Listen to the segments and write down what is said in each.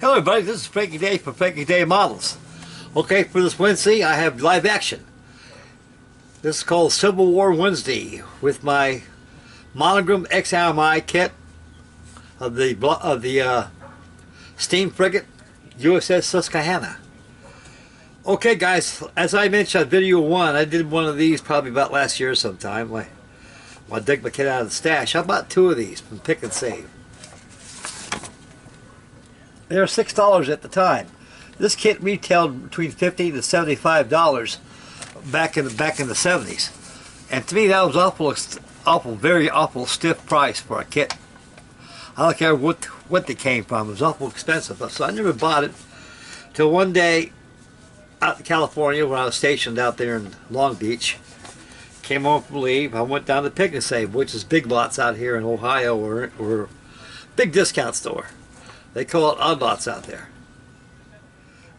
Hello everybody, this is Frankie Day from Frankie Day Models. Okay, for this Wednesday I have live action. This is called Civil War Wednesday with my monogram XMI kit of the steam frigate USS Susquehanna. Okay guys, as I mentioned on video 1, I did one of these probably about last year sometime. When I dug my kit out of the stash. I bought 2 of these from Pick and Save. They were $6 at the time. This kit retailed between $50 to $75 back in the 70s, and to me that was very awful stiff price for a kit. I don't care what they came from. It was awful expensive, so I never bought it till one day out in California when I was stationed out there in Long Beach. Came home from leave. I went down to Pick and Save, which is Big Lots out here in Ohio, or big discount store. They call it Odd Lots out there.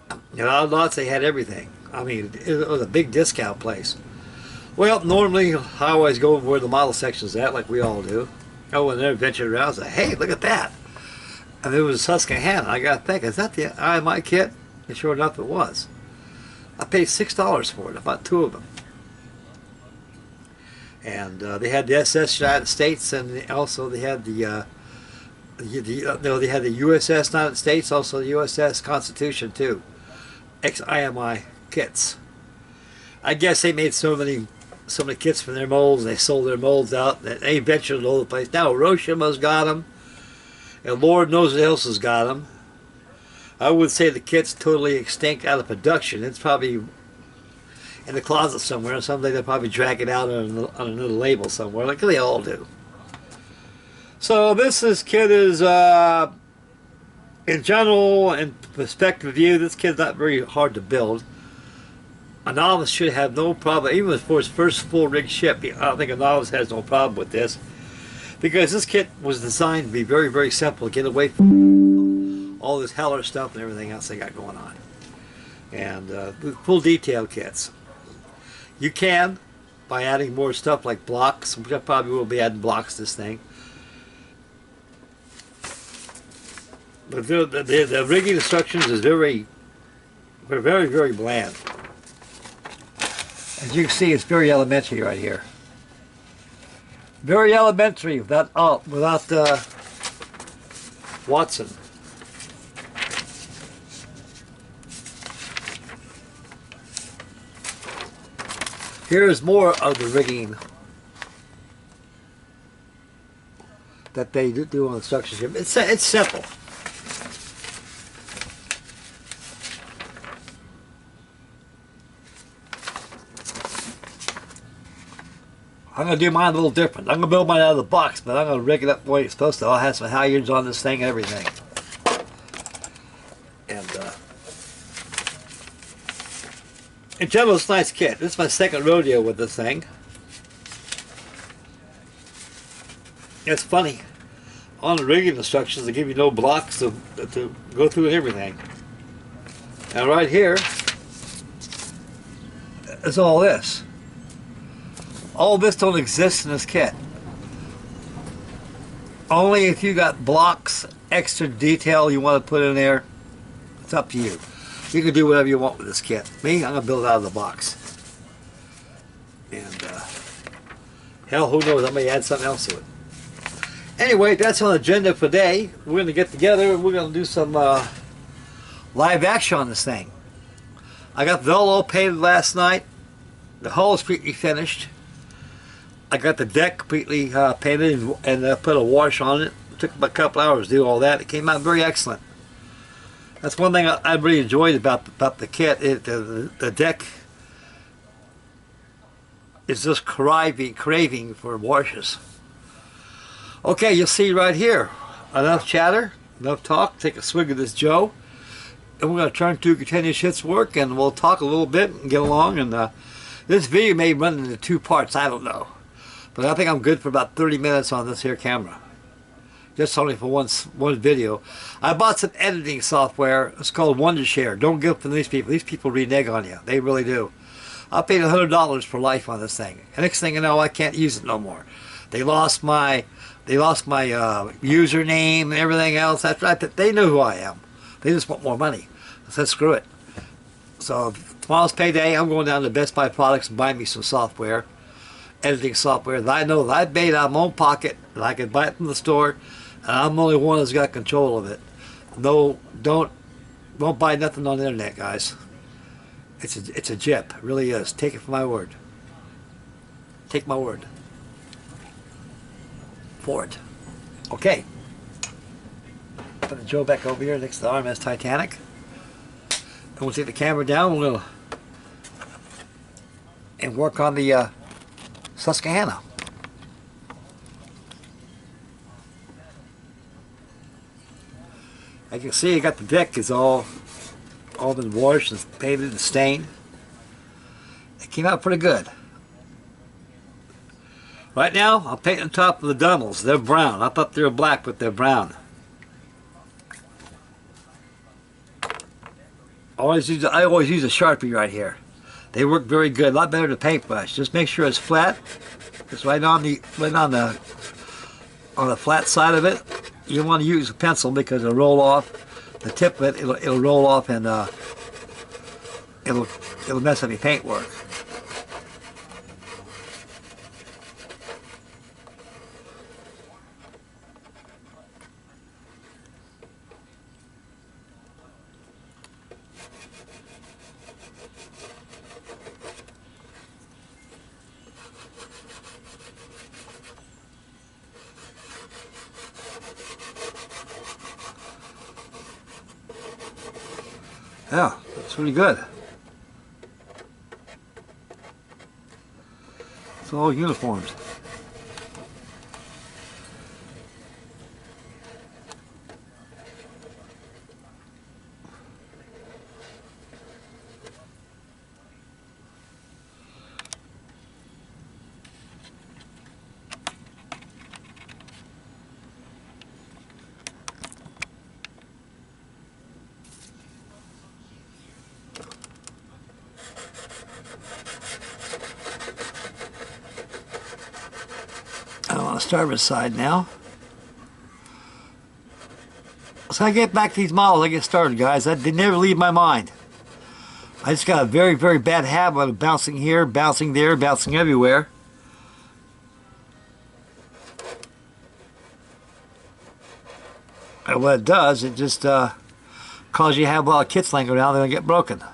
At Odd Lots they had everything. I mean, it was a big discount place. Well, normally I always go where the model section's at, like we all do. Oh, and then ventured around and said, hey, look at that. And it was Susquehanna. I got to think, is that the IMI kit? And sure enough it was. I paid $6 for it. I bought 2 of them. And they had the SS United States, and also they had they had the USS United States, also the USS Constitution too. XIMI kits. I guess they made so many kits from their molds, and they sold their molds out, and they ventured all over the place. Now Hiroshima's got them, and Lord knows what else has got them. I would say the kit's totally extinct out of production. It's probably in the closet somewhere. Someday they'll probably drag it out on another label somewhere, like they all do. So this kit is, in general and perspective view, this kit's not very hard to build. A novice should have no problem, even for his first full rig ship. I don't think a novice has no problem with this, because this kit was designed to be very, very simple to get away from all this Heller stuff and everything else they got going on. And full detail kits. You can, by adding more stuff like blocks, which I probably will be adding blocks to this thing. But the rigging instructions is very, very bland. As you can see, it's very elementary right here. Very elementary without Watson. Here's more of the rigging that they do on the instruction sheet. It's simple. I'm going to do mine a little different. I'm going to build mine out of the box, but I'm going to rig it up the way it's supposed to. I'll have some halyards on this thing and everything. And, in general, it's a nice kit. This is my second rodeo with this thing. It's funny. On the rigging instructions, they give you no blocks to go through and everything. Now right here is all this. All this don't exist in this kit. Only if you got blocks, extra detail you want to put in there, it's up to you. You can do whatever you want with this kit. Me, I'm going to build it out of the box. And, hell, who knows, I may add something else to it. Anyway, that's on the agenda for today. We're going to get together and we're going to do some live action on this thing. I got the hull all painted last night. The hull is completely finished. I got the deck completely painted and put a wash on it. It took about a couple hours to do all that. It came out very excellent. That's one thing I really enjoyed about the kit. The deck is just craving for washes. Okay, you'll see right here. Enough chatter, enough talk. Take a swig of this Joe. And we're going to turn to continuous hits work, and we'll talk a little bit and get along. And this video may run into 2 parts, I don't know. But I think I'm good for about 30 minutes on this here camera. Just only for one video. I bought some editing software. It's called Wondershare. Don't get it from these people. These people renege on you. They really do. I paid $100 for life on this thing. And next thing you know, I can't use it no more. They lost my username and everything else. That's right. They know who I am. They just want more money. I said, screw it. So tomorrow's payday. I'm going down to Best Buy Products and buying me some software, editing software that I know that I paid out of my own pocket, and I can buy it from the store, and I'm the only one that's got control of it. No, don't buy nothing on the internet, guys. It's a jip. It really is. Take it for my word. Take my word for it. Okay. Put Joe back over here next to the RMS Titanic. And we'll take the camera down. We're gonna and work on the Susquehanna. As you can see, I got the deck is all been washed and painted and stained. It came out pretty good. Right now, I'm painting the top of the gunnels. They're brown. I thought they were black, but they're brown. I always use a Sharpie right here. They work very good, a lot better than a paintbrush. Just make sure it's flat. It's right on the flat side of it. You don't want to use a pencil because it'll roll off. The tip of it, it'll roll off and it'll mess up your paintwork. Yeah, it's really good. It's all uniforms. I'm on the starboard side now. So I get back to these models, I get started, guys. They never leave my mind. I just got a very, very bad habit of bouncing here, bouncing there, bouncing everywhere. And what it does, it just causes you to have a lot of kits laying around, they'll get broken.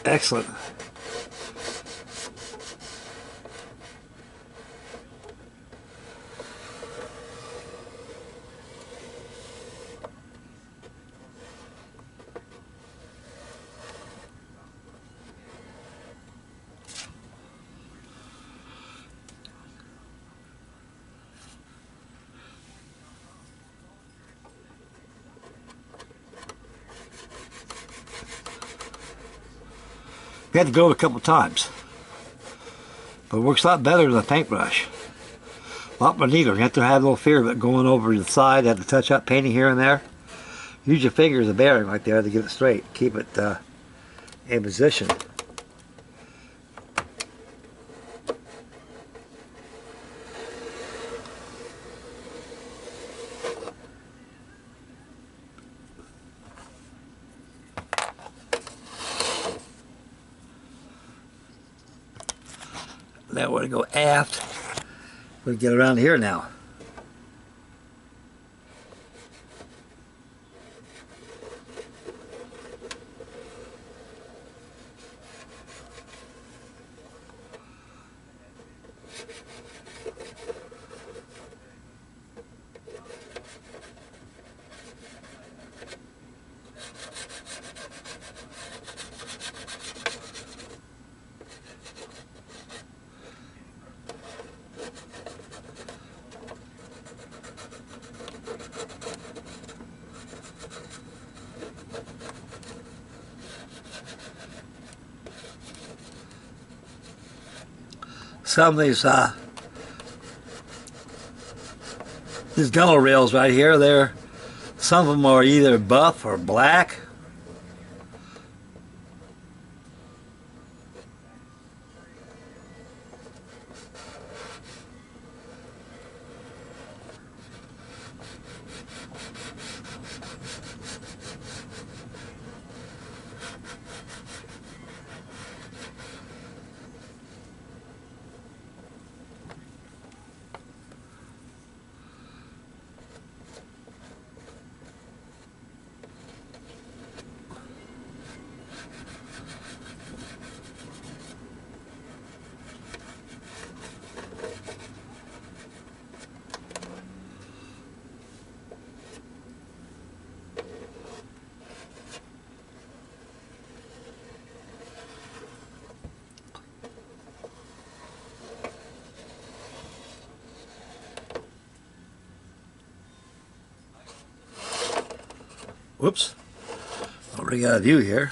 Excellent. We had to go a couple times, but it works a lot better than a paintbrush. A lot more neater. You have to have a little fear of it going over the side. You have to touch up painting here and there. Use your finger as a bearing right there to get it straight. Keep it in position. Now we're going to go aft. We're going to get around here now. some of these gunnel rails right here, some of them are either buff or black. Whoops, already got a view here.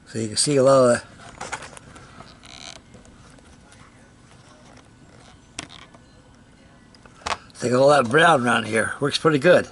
So you can see a lot of they got all that brown around here. Works pretty good.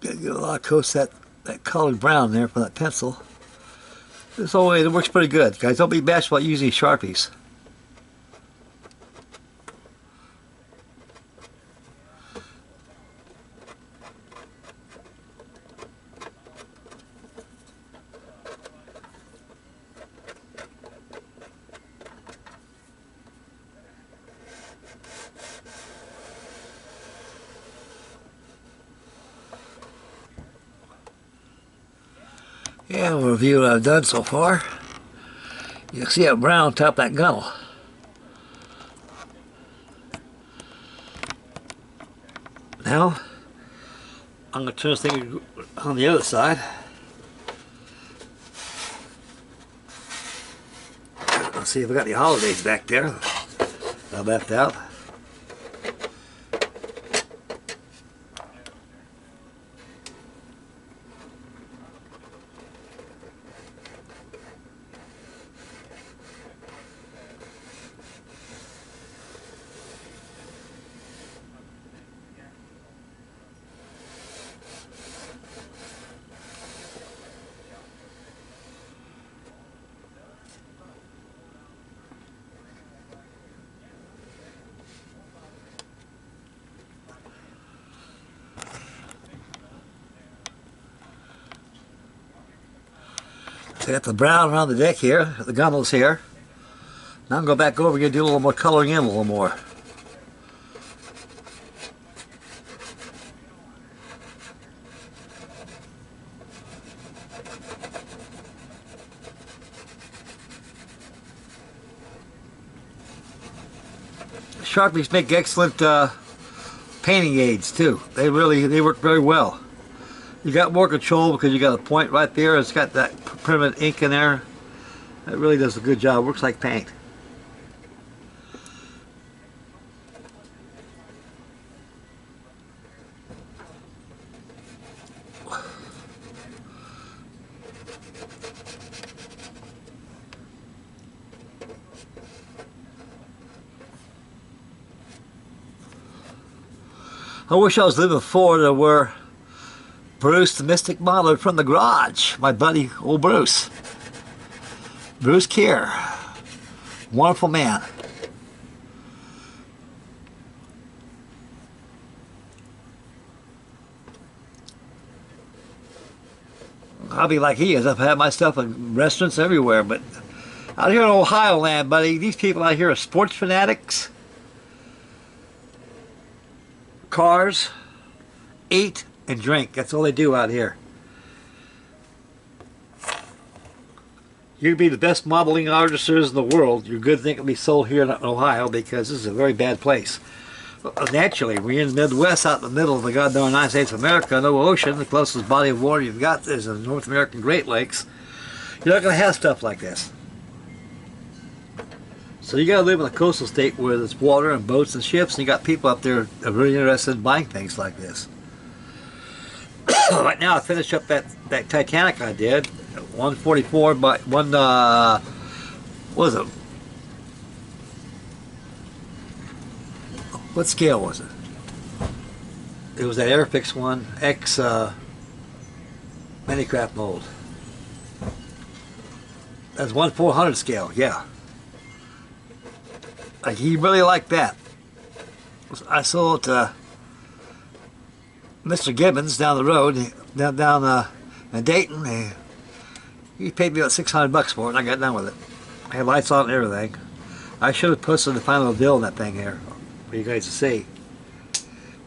Gotta get a lot of coast that colored brown there from that pencil. This whole way, it works pretty good. Guys, don't be bashful about using Sharpies. Yeah, we'll review what I've done so far. You can see that brown on top of that gunnel. Now, I'm going to turn this thing on the other side. Let's see if we got any holidays back there. I left out. So I got the brown around the deck here, the gunnels here. Now I'm going to go back over and do a little more coloring in a little more. Sharpies make excellent painting aids too. They work very well. You got more control because you got a point right there. It's got that permanent ink in there. It really does a good job. Works like paint. I wish I was living in Florida where Bruce, the Mystic Modeler from the garage, my buddy, old Bruce. Bruce Keir. Wonderful man. I'll be like he is. I've had my stuff in restaurants everywhere, but out here in Ohio land, buddy, these people out here are sports fanatics. Cars, eat, and drink. That's all they do out here. You can be the best modeling artist there is in the world. Your good thing can be sold here in Ohio because this is a very bad place. Naturally, we're in the Midwest, out in the middle of the goddamn United States of America, no ocean. The closest body of water you've got is the North American Great Lakes. You're not going to have stuff like this. So you got to live in a coastal state where there's water and boats and ships, and you got people up there that are really interested in buying things like this. Right now, I finished up that Titanic I did, 144 by one. What was it? What scale was it? It was that Airfix one, X Minicraft mold. That's 1/400 scale, yeah. Like, he really liked that. I sold it to Mr. Gibbons down the road, down in Dayton. He paid me about $600 for it, and I got done with it. I had lights on and everything. I should have posted the final bill in that thing here for you guys to see.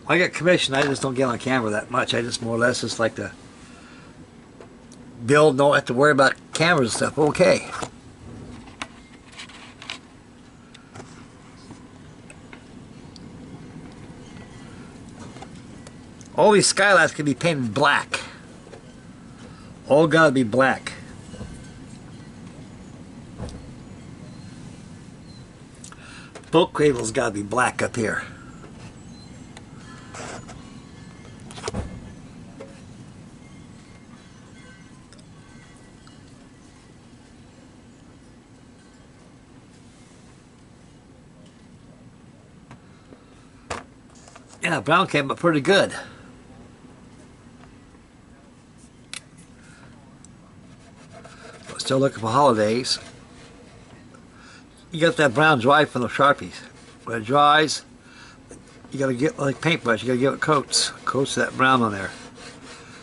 When I get commissioned, I just don't get on camera that much. I just more or less just like to build, don't have to worry about cameras and stuff. Okay. All these skylights can be painted black. All gotta be black. Boat cradle's gotta be black up here. Yeah, brown came up pretty good. Still looking for holidays. You got that brown dry from the Sharpies. When it dries, you gotta get like paintbrush, you gotta give it coats. Coats of that brown on there.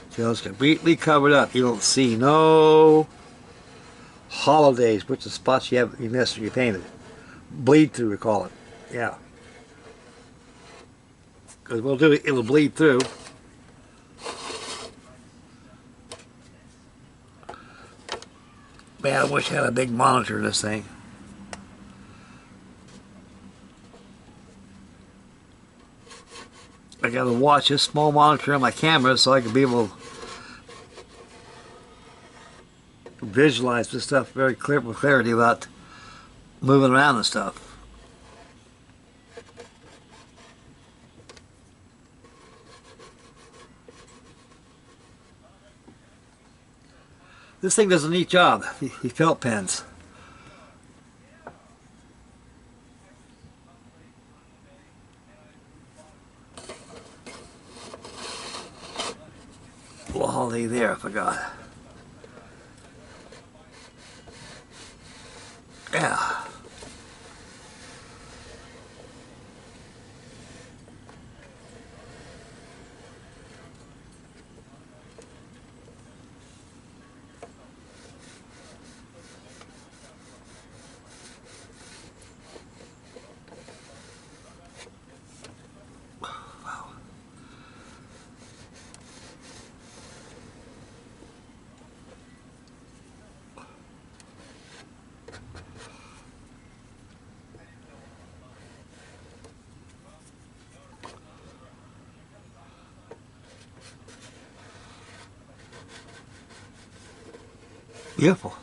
So it's completely covered up. You don't see no holidays, which are spots you missed when you painted. Bleed through, we call it. Yeah. Because we'll do it, it'll bleed through. Man, I wish I had a big monitor in this thing. I gotta watch this small monitor on my camera so I can be able to visualize this stuff very clear with clarity without moving around and stuff. This thing does a neat job. He felt pens. Well, holiday there, I forgot. Yeah. Beautiful.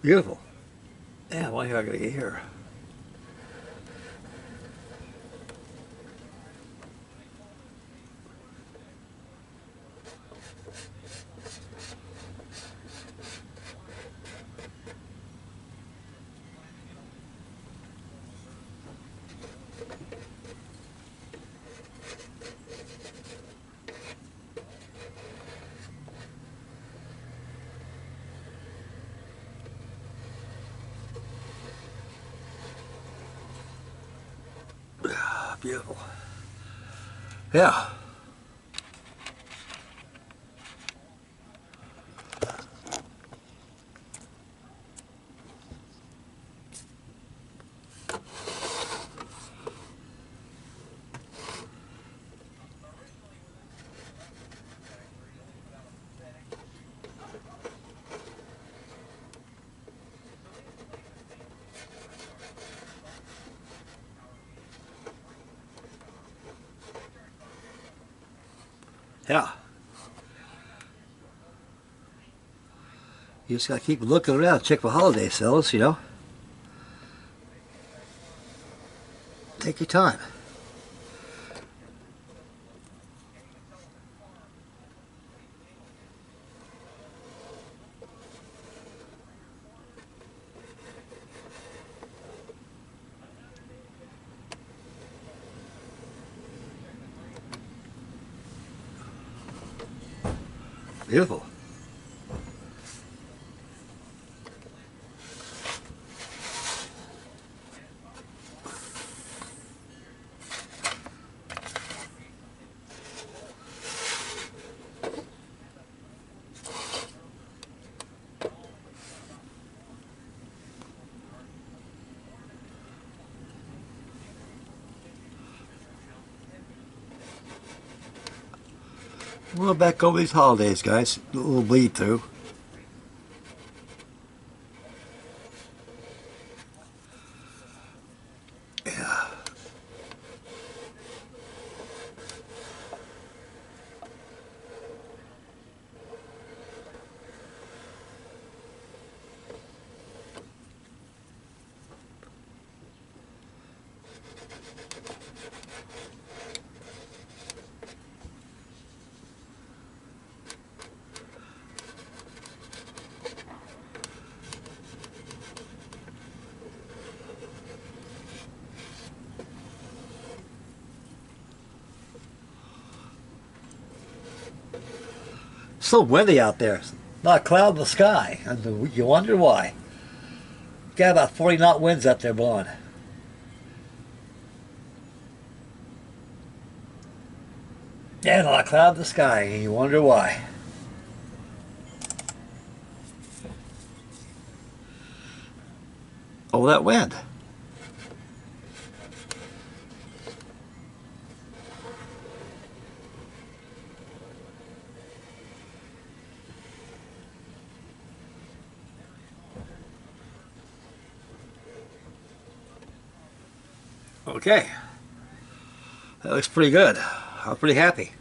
Beautiful. Yeah, why are I gonna get here? Beautiful. Yeah. Yeah. You just gotta keep looking around, check for holiday sales, you know. Take your time. Beautiful. We're back over these holidays, guys. A little bleed through. Yeah. So windy out there. Not a cloud in the sky. And you wonder why. Got about 40 knot winds out there blowing. Yeah, not a cloud in the sky. And you wonder why. Oh, that wind. Okay, that looks pretty good. I'm pretty happy.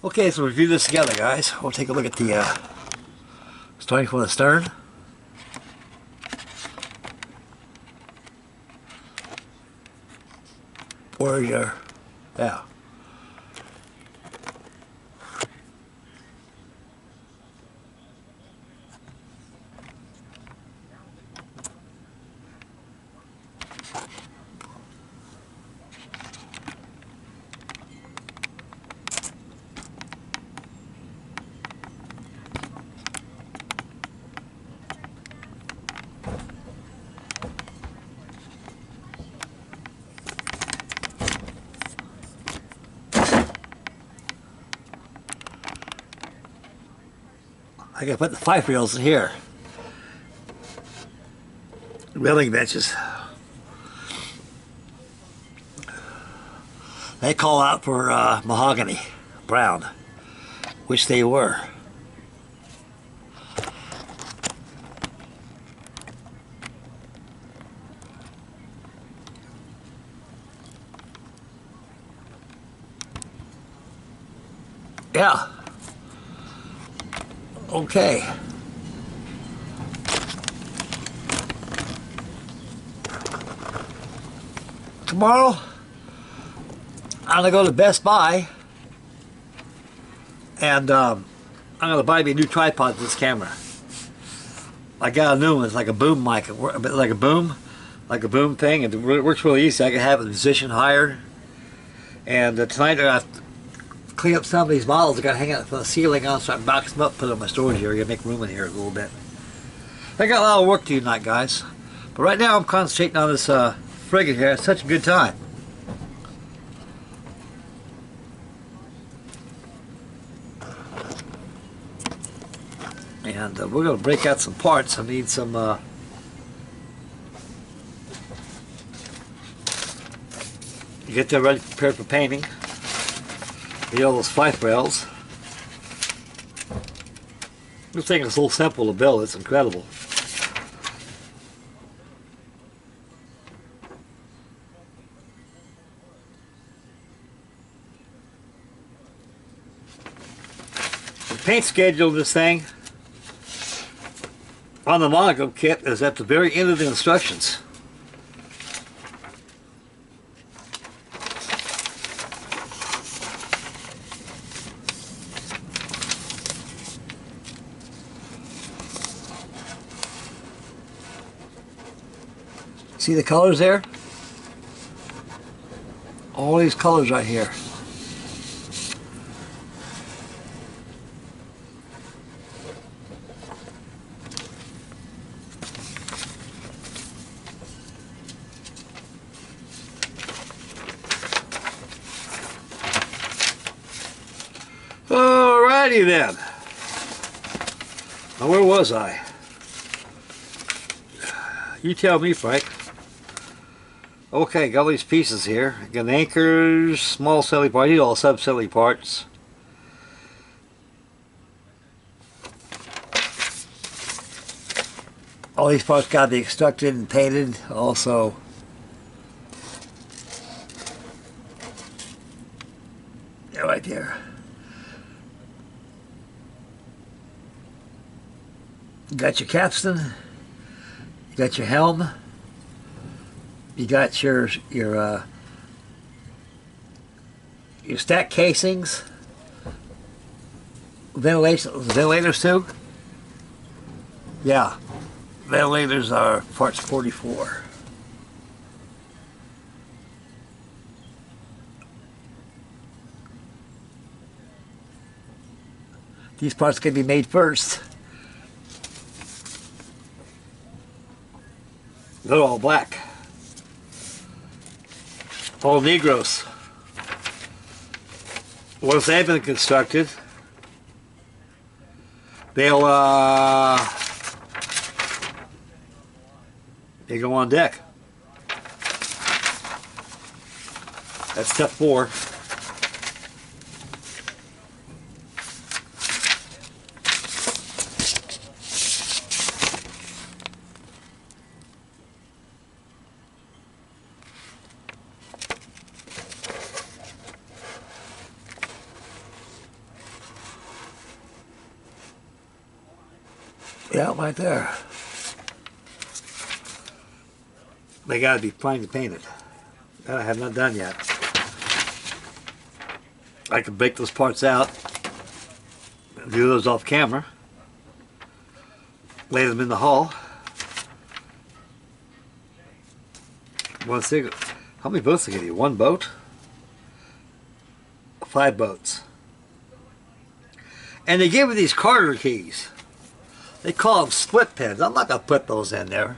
Okay, so review this together, guys. We'll take a look at the starting from the stern. Where your, yeah. I gotta put the 5 reels in here. Railing benches. They call out for mahogany, brown, which they were. Yeah. Okay. Tomorrow, I'm gonna go to Best Buy, and I'm gonna buy me a new tripod for this camera. I got a new one. It's like a boom mic, like a boom thing, and it works really easy. I can have a musician hired, and tonight I got to clean up some of these models I got to hang out from the ceiling on, so I can box them up, put them in my storage area, make room in here a little bit. I got a lot of work to do tonight, guys. But right now I'm concentrating on this frigate here. It's such a good time. we're going to break out some parts. I need some get that ready, prepared for painting. Need all those fife rails. This thing is so simple to build, it's incredible. The paint schedule of this thing on the monogram kit is at the very end of the instructions. See the colors there? All these colors right here. Alrighty then. Now where was I? You tell me, Frank. Okay, got all these pieces here. Got anchors, small silly parts, these are all sub-silly parts. All these parts got to be extracted and painted also. They're right there. You got your capstan, you got your helm, you got your stack casings, ventilators too. Yeah, ventilators are parts 44. These parts can be made first. They're all black. All Negros. Once they've been constructed, they'll they go on deck. That's step 4. Yeah, right there. They gotta be primed and painted. That I have not done yet. I can break those parts out, do those off camera, lay them in the hull. How many boats they give you? 1 boat? 5 boats. And they give you these Carter keys. They call them split pins. I'm not going to put those in there.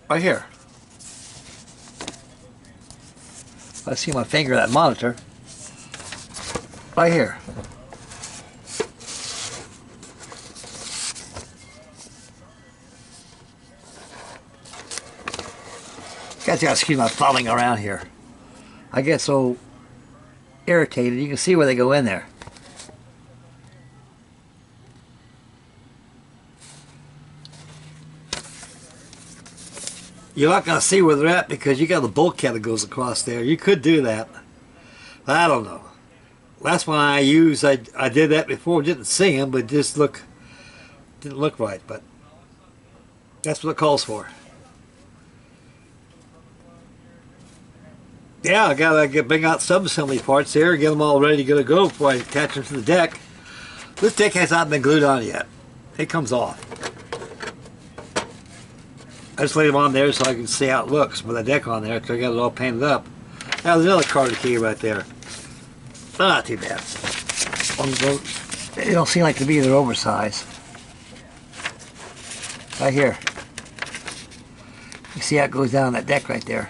Right here. I see my finger in that monitor. Right here. Guys, gotta excuse my fumbling around here. I get so irritated. You can see where they go in there. You're not going to see where they're at because you got the bulkhead that goes across there. You could do that. But I don't know. Last one I used, I did that before. Didn't see them, but just didn't look right. But that's what it calls for. Yeah, I got to bring out sub-assembly parts here, get them all ready to go before I attach them to the deck. This deck has not been glued on yet. It comes off. I just laid them on there so I can see how it looks with the deck on there, because I got it all painted up. Now there's another Carter key right there. Not too bad. They don't seem like to be their oversized. Right here. You see how it goes down that deck right there.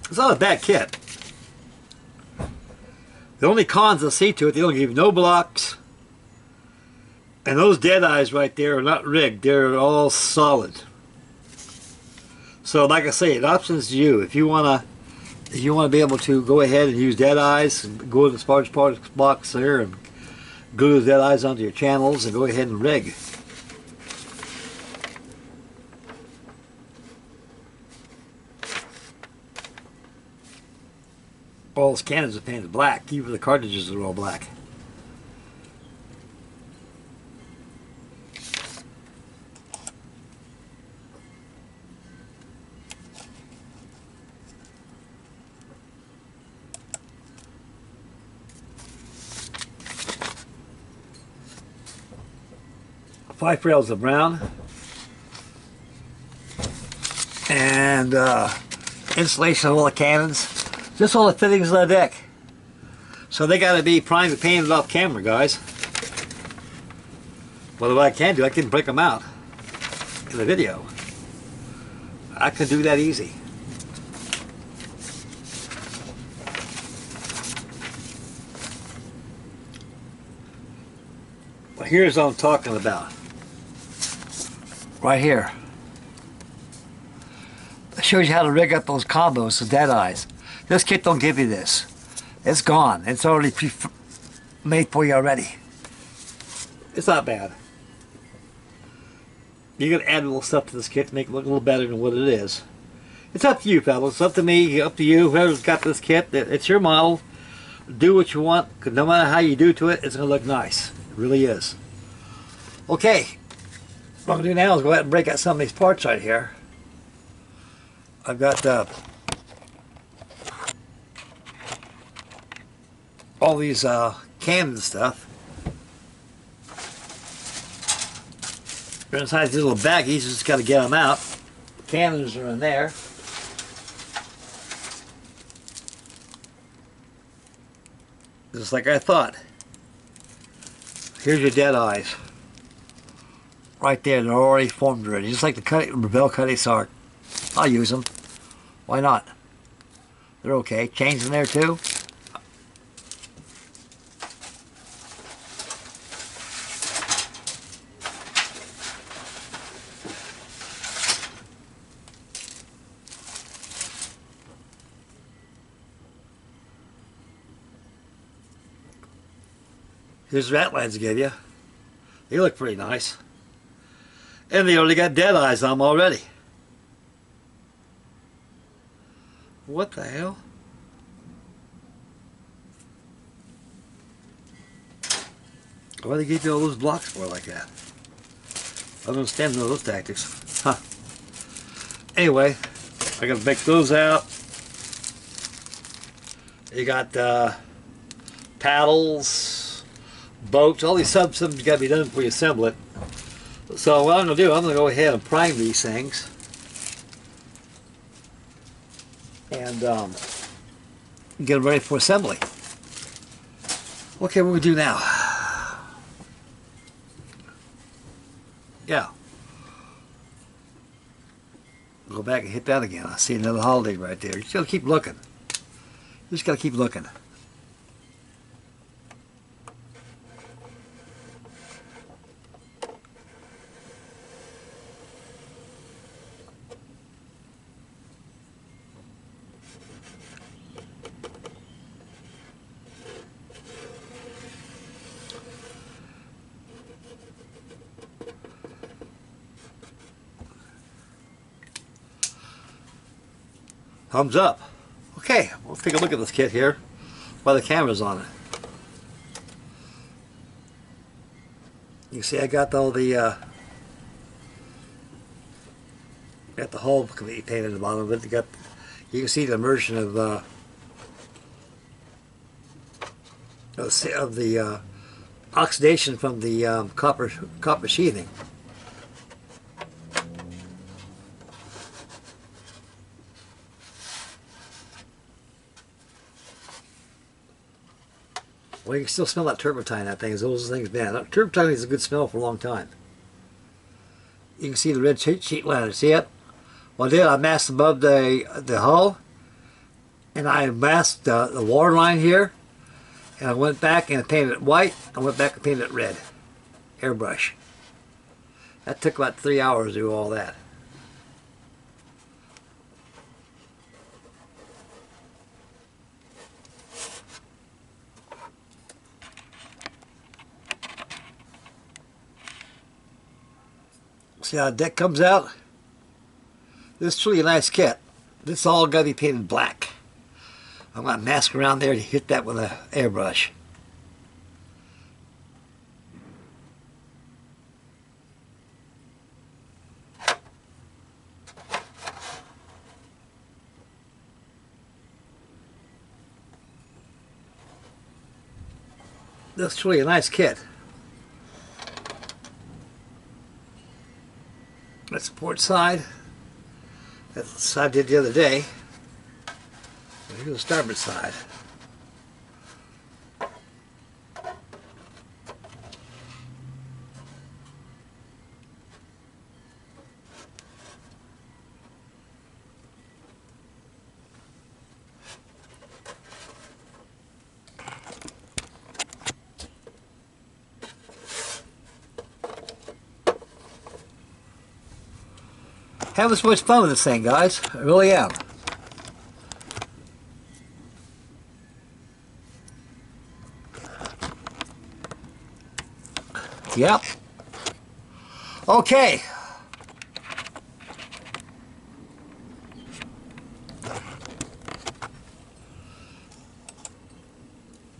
It's not a bad kit. The only cons I see to it, they don't give you no blocks. And those dead eyes right there are not rigged. They're all solid. So like I say, the option's to you. If you wanna be able to go ahead and use dead eyes, and go to the sparge parts box there and glue those dead eyes onto your channels and go ahead and rig. All those cannons are painted black. Even the cartridges are all black. Five rails of brown and installation of all the cannons. Just all the fittings on the deck. So they got to be primed and painted off camera, guys. Well, what I can do, I can break them out in the video. I can do that easy. Well, here's what I'm talking about. Right here. It shows you how to rig up those combos with dead eyes. This kit don't give you this. It's gone. It's already made for you already. It's not bad. You're gonna add a little stuff to this kit to make it look a little better than what it is. It's up to you, fellas. It's up to me. Up to you. Whoever's got this kit, it's your model. Do what you want, because no matter how you do to it, it's gonna look nice. It really is. Okay. What I'm gonna do now is go ahead and break out some of these parts right here. I've got all these cans and stuff. They're inside these little baggies. You just got to get them out. Cannons are in there. Just like I thought. Here's your dead eyes. Right there, they're already formed already. Just like the Rebel Cuttings are. I'll use them. Why not? They're okay. Chains in there too. Here's the outlines I gave you. They look pretty nice. And they already got dead eyes on them already. What the hell? Why do they give you all those blocks for like that? I don't understand those tactics. Huh. Anyway, I gotta make those out. You got paddles, boats, all these subsystems gotta be done before you assemble it. So what I'm gonna do, I'm gonna go ahead and prime these things. And get them ready for assembly. Okay, what do we do now? Yeah. Go back and hit that again. I see another holiday right there. You just gotta keep looking. You just gotta keep looking. Thumbs up. Okay, let's take a look at this kit here while the camera's on it. You see I got all the got the hull completely painted at the bottom of it. You can see the immersion of the oxidation from the copper sheathing. Well, you can still smell that turpentine, that thing, as those things been. Turpentine is a good smell for a long time. You can see the red sheet liner, see it? What I did, I masked above the hull, and I masked the water line here, And I went back and painted it white. I went back and painted it red. Airbrush. That took about 3 hours to do all that. See how the deck comes out? This is truly a nice kit. This all got to be painted black. I'm going to mask around there to hit that with an airbrush. This is truly a nice kit. That's the port side. That's the side I did the other day. Here's the starboard side. Having so much fun with this thing, guys. I really am. Yep. Okay.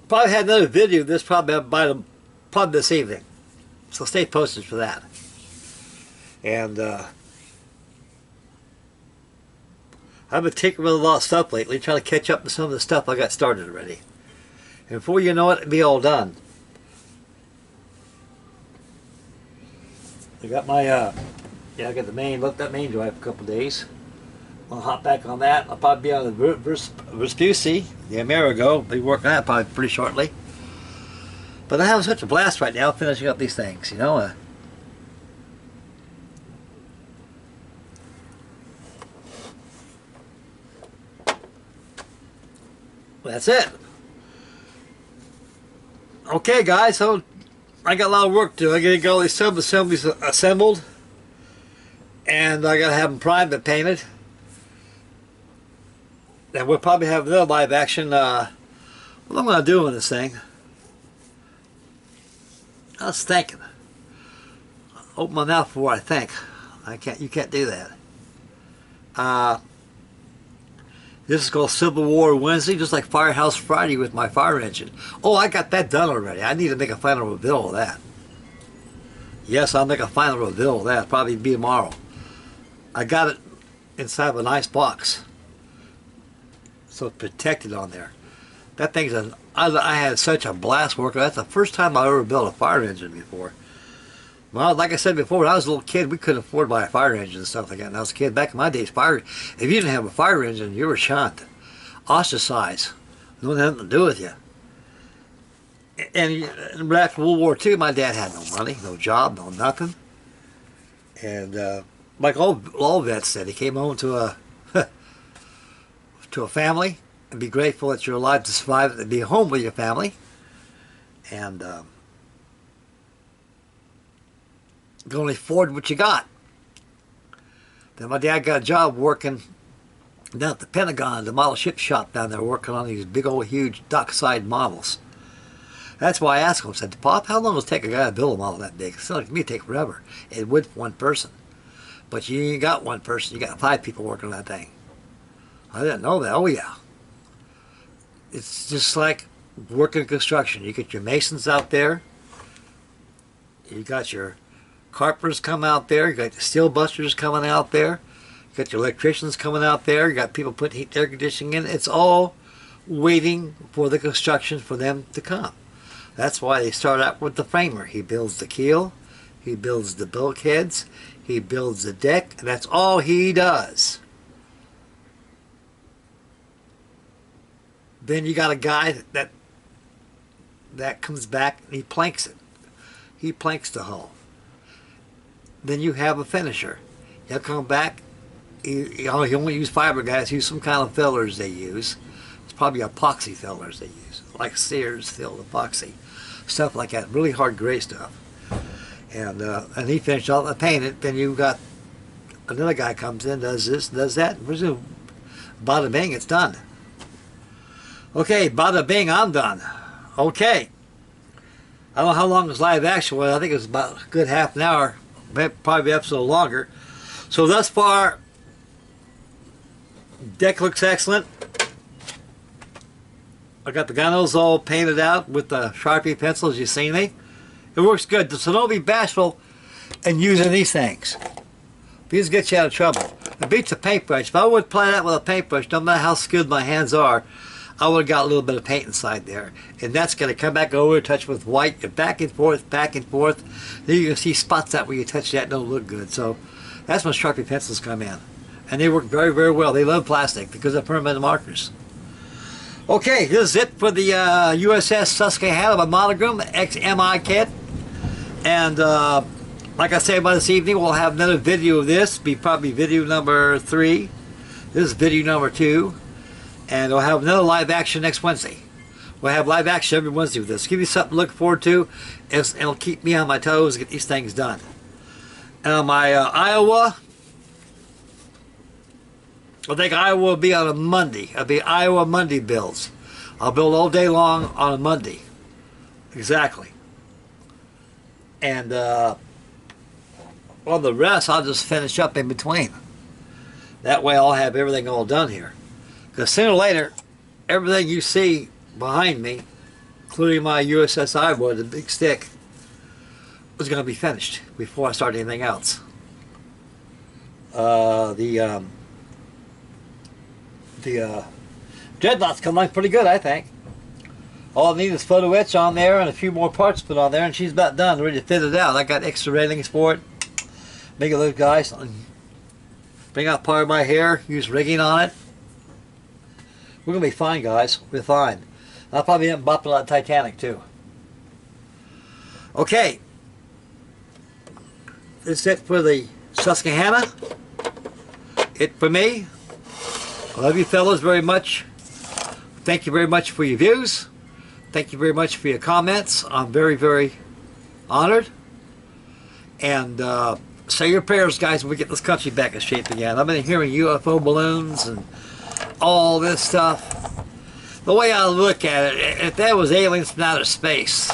Probably had another video of this probably this evening. So stay posted for that. And I've been tinkering with a lot of stuff lately, trying to catch up to some of the stuff I got started already. And before you know it, it'll be all done. I got my, I got the main, looked at main drive for a couple of days. I'll hop back on that. I'll probably be on the Vespucci, the Amerigo. Be working on that probably pretty shortly. But I'm having such a blast right now finishing up these things, you know. That's it. Okay, guys, so I got a lot of work to do. I gotta get all these sub-assemblies assembled, and I gotta have them primed and painted. And we'll probably have another live action. What am I gonna do with this thing? I was thinking. Open my mouth before I think. You can't do that. This is called Civil War Wednesday, just like Firehouse Friday with my fire engine. Oh, I got that done already. I need to make a final reveal of that. Yes, I'll make a final reveal of that. Probably be tomorrow. I got it inside of a nice box, so it's protected on there. That thing's I had such a blast working. That's the first time I ever built a fire engine before. Well, like I said before, when I was a little kid, we couldn't afford to buy a fire engine and stuff like that. When I was a kid, back in my days, if you didn't have a fire engine, you were shunned, ostracized. No one had nothing to do with you. And after World War II, my dad had no money, no job, no nothing. And like all vets said, he came home to a to a family and be grateful that you're alive to survive and be home with your family. And you can only afford what you got. Then my dad got a job working down at the Pentagon, the model ship shop down there, working on these big old huge dockside models. That's why I asked him, I said, Pop, how long does it take a guy to build a model that big? It sounds like to me it'd take forever. It would for one person. But you ain't got one person, you got 5 people working on that thing. I didn't know that. Oh yeah. It's just like working construction. You get your masons out there, you got your carpenters come out there, you got the steel busters coming out there, you got your electricians coming out there, you got people putting heat air conditioning in. It's all waiting for the construction for them to come. That's why they start out with the framer. He builds the keel, he builds the bulkheads, he builds the deck, and that's all he does. Then you got a guy that comes back and he planks it. He planks the hull. Then you have a finisher. He'll come back. He won't use fiberglass. Use some kind of fillers they use. It's probably epoxy fillers they use. like Sears, filled epoxy, stuff like that, really hard gray stuff. And he finished all the paint. Then you got another guy comes in, does this, does that. Bada bing, it's done. Okay, bada bing, I'm done. Okay. I don't know how long this live action was. I think it was about a good half an hour, probably an episode longer. So thus far, deck looks excellent. I got the gunnels all painted out with the Sharpie pencils. You see me? It works good. So don't be bashful in using these things. These get you out of trouble. It beats a paintbrush. If I would apply that with a paintbrush, no matter how skilled my hands are, I would have got a little bit of paint inside there. And that's going to come back over, touch with white, back and forth, back and forth. Then you can see spots out where you touch that don't look good. So that's when Sharpie pencils come in. And they work very, very well. They love plastic because they're permanent markers. Okay, this is it for the USS Susquehanna by Monogram XMI kit. And like I said, by this evening we'll have another video of this. Be probably video number 3. This is video number 2. And we'll have another live action next Wednesday. We'll have live action every Wednesday with this. Give you something to look forward to. And it'll keep me on my toes to get these things done. And my Iowa, I think Iowa will be on a Monday. It'll be Iowa Monday builds. I'll build all day long on a Monday. Exactly. And on the rest, I'll just finish up in between. That way I'll have everything all done here. Because sooner or later, everything you see behind me, including my USS Iowa, the big stick, was going to be finished before I start anything else. The dreadnoughts come along pretty good, I think. All I need is photo etch on there and a few more parts put on there, and she's about done, ready to fit it out. I got extra railings for it. Make it look nice. Bring out part of my hair, use rigging on it. We're going to be fine, guys. We're fine. I'll probably end up bopping on Titanic, too. Okay. This is it for the Susquehanna. It for me. I love you fellas very much. Thank you very much for your views. Thank you very much for your comments. I'm very, very honored. And say your prayers, guys, when we get this country back in shape again. I've been hearing UFO balloons and all this stuff. The way I look at it, if that was aliens from outer space,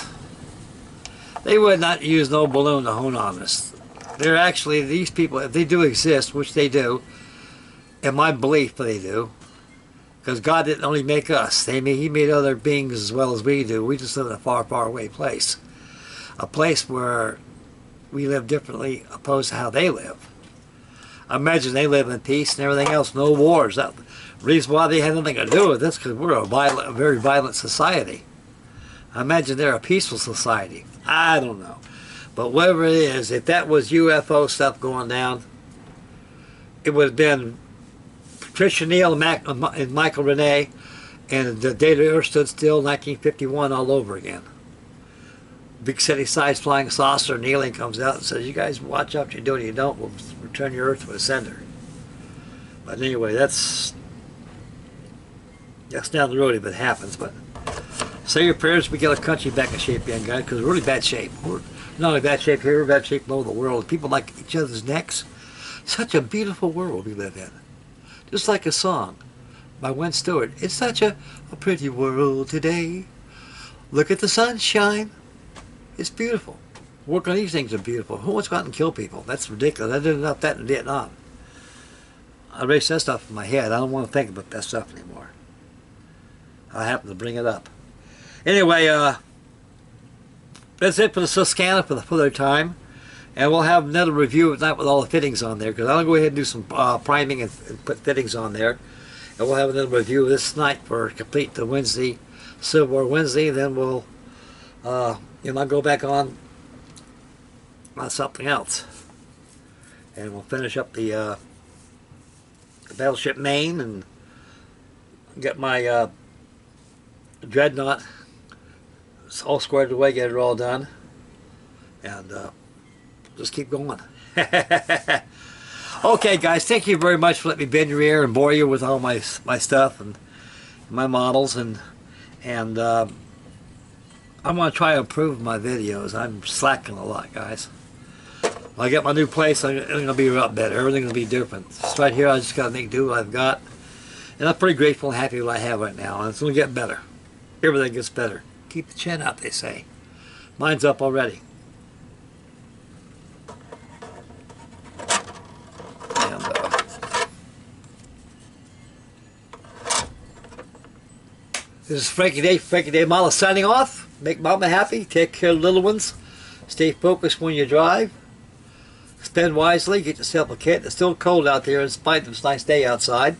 they would not use no balloon to hone on us. They're actually, these people, if they do exist, which they do, in my belief they do, because God didn't only make us. He made other beings as well as we do. We just live in a far, far away place. A place where we live differently opposed to how they live. I imagine they live in peace and everything else, no wars. The reason why they had nothing to do with this because we're a very violent society. I imagine they're a peaceful society. I don't know. But whatever it is, if that was UFO stuff going down, it would have been Patricia Neal and Michael Renee and the day the Earth stood still, 1951, all over again. Big city-sized flying saucer, Neeling comes out and says, you guys watch out what you're doing, you don't, we'll return your Earth to a sender. But anyway, that's down the road if it happens. But say your prayers, we get our country back in shape again, guys, because we're really bad shape. We're not only bad shape here, we're bad shape all over the world. People like each other's necks. Such a beautiful world we live in. Just like a song by Wynn Stewart. It's such a pretty world today. Look at the sunshine. It's beautiful. Work on these things are beautiful. Who wants to go out and kill people? That's ridiculous. I did enough of that in Vietnam. I erased that stuff in my head. I don't want to think about that stuff anymore. I happen to bring it up. Anyway, that's it for the Susquehanna for their time. And we'll have another review of that with all the fittings on there, because I'll go ahead and do some priming and put fittings on there. And we'll have another review of this night for complete the Wednesday, Civil War Wednesday. Then we'll, I'll go back on something else. And we'll finish up the Battleship Maine and get my Dreadnought all squared away, get it all done. And just keep going. Okay, guys, thank you very much for letting me bend your ear and bore you with all my stuff and my models, and And I'm going to try to improve my videos. I'm slacking a lot, guys. When I get my new place, it's going to be a lot better. Everything's going to be different. Just right here, I just got to make do what I've got. And I'm pretty grateful and happy with what I have right now. And it's going to get better. Everything gets better. Keep the chin up, they say. Mine's up already. And, this is Frankie Day Models signing off. Make Mama happy. Take care of the little ones. Stay focused when you drive. Spend wisely. Get yourself a kit. It's still cold out there in spite of this nice day outside.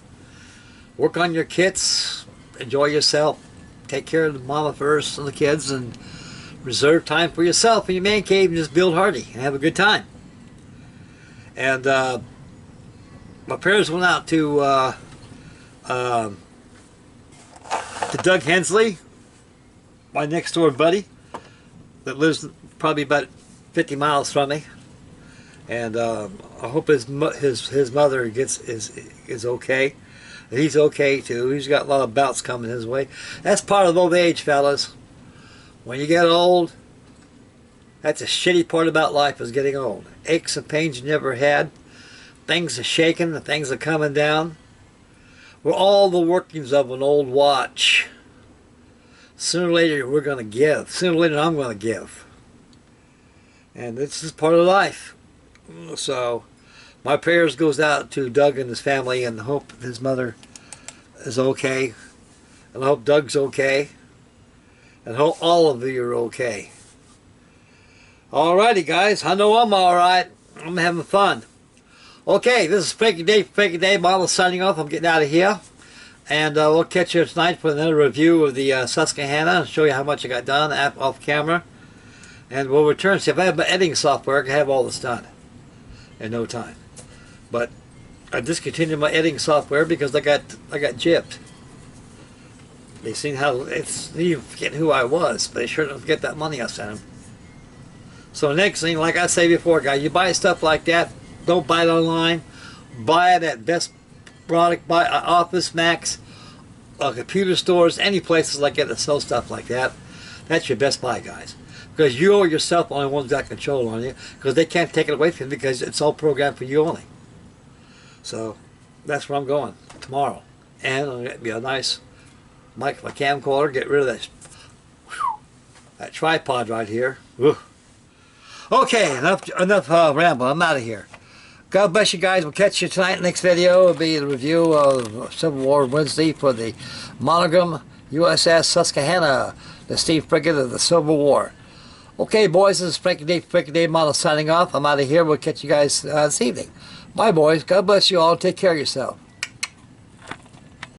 Work on your kits. Enjoy yourself. Take care of the mama first and the kids, and reserve time for yourself in your man cave and just build hardy and have a good time. And my prayers went out to Doug Hensley, my next door buddy that lives probably about 50 miles from me. And I hope his mother is okay. And he's okay too. He's got a lot of bouts coming his way. That's part of old age, fellas. When you get old, that's a shitty part about life, is getting old. Aches and pains you never had. Things are shaking, the things are coming down. We're all the workings of an old watch. Sooner or later we're going to give. Sooner or later I'm going to give. And this is part of life. So my prayers goes out to Doug and his family, and hope his mother is okay. And I hope Doug's okay. And hope all of you are okay. Alrighty, guys. I know I'm alright. I'm having fun. Okay, this is Frankie Day Models signing off. I'm getting out of here. And we'll catch you tonight for another review of the Susquehanna and show you how much I got done off camera. And we'll return. See, if I have my editing software, I can have all this done in no time. But I discontinued my editing software because I got gypped. They seen how it's even forgetting who I was, but they sure don't forget that money I sent them. So next thing, like I say before, guys, you buy stuff like that, don't buy it online. Buy it at Best Product, buy Office Max, computer stores, any places like that sell stuff like that. That's your best buy, guys. Because you or yourself are the only ones got control on you, because they can't take it away from you because it's all programmed for you only. So that's where I'm going tomorrow. And I'm going to be a nice mic, my camcorder, get rid of that tripod right here. Whew. Okay, enough ramble. I'm out of here. God bless you guys. We'll catch you tonight. Next video will be the review of Civil War Wednesday for the monogram USS Susquehanna, the steam frigate of the Civil War. Okay, boys, this is Frankie Day Models signing off. I'm out of here. We'll catch you guys this evening. Bye, boys. God bless you all. Take care of yourself.